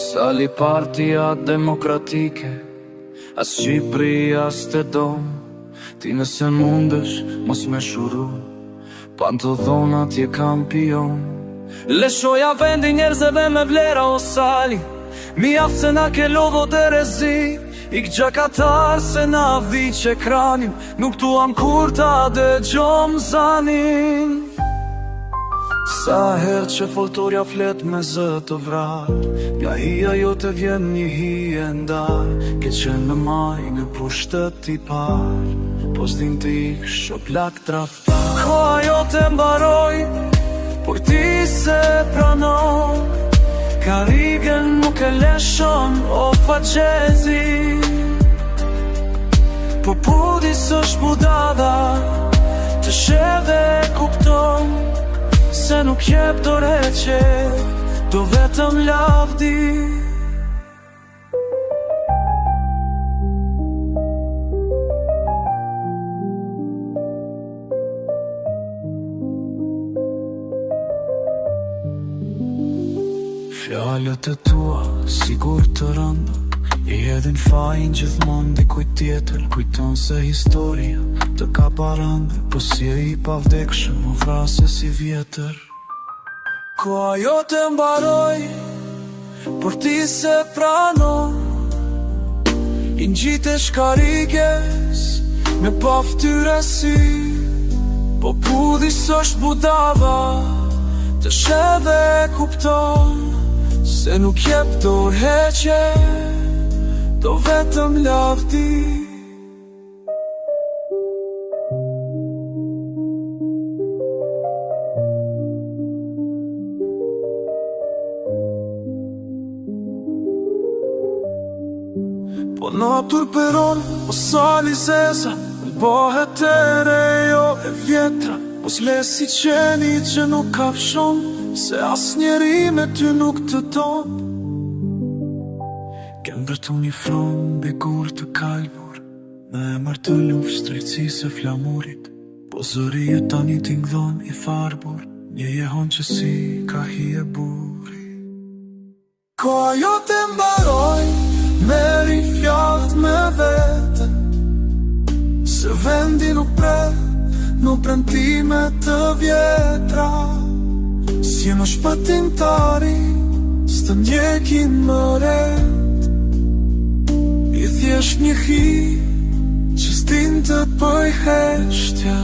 Sali partia demokratike, as Shqipëri as të dom. Ti nëse mundesh, mos me shuru, pan të dhona t'je kampion. Leshoja vendi njerëzve me vlera o Sali, mi aftë se na ke lodho të rezi. Ik gjakatar se na viqe kranim, nuk tuam kur ta dëgjom zanin. Sa her që foltorja flet me zë të vrar, nga hija jo të vjen një hije ndar. Ke qenë në maj në pushtet i par, po s'din t'i sho plak traftar. Koha jo të mbaroj, por ti se pranon. Karigen nuk e leshon o faqezi, po pudi s'është budada, të sheve kupton, se nuk jep do reqe, do vetëm lavdi. Fjalët e tua, sigur të rënda, i edhin fajin gjithmon dikuj tjetër. Kujton se historia të ka parëndë, po si e i pavdekshëm u vrase si vjetër. Ko ajo të mbaroj, por ti se pranon. I ngjite shkariges me paftyre sy, po pudhi s'është budava, të sheve kupton, se nuk jep dorë heqe, do vetëm lavdi. Po na turperon, po Sali zeza, bëhet e re jo e vjetra. Mos le si qeni që nuk kafshon, se as njeri me ty nuk të top. Kem ndërtu një fron begur të kalbur, me emër të luft shtrejtësisë e flamurit, po zëri e tani t'ingdhon i farbur, një jehon që si ka hi e buri. Ko ajo të mbaroj, meri fjallët me vete, se vendi nuk premtime të vjetra. Si e më shpëtimtari, s'të ndjekin më ret, i thjesht një hi që s'tin të pëj heshtja.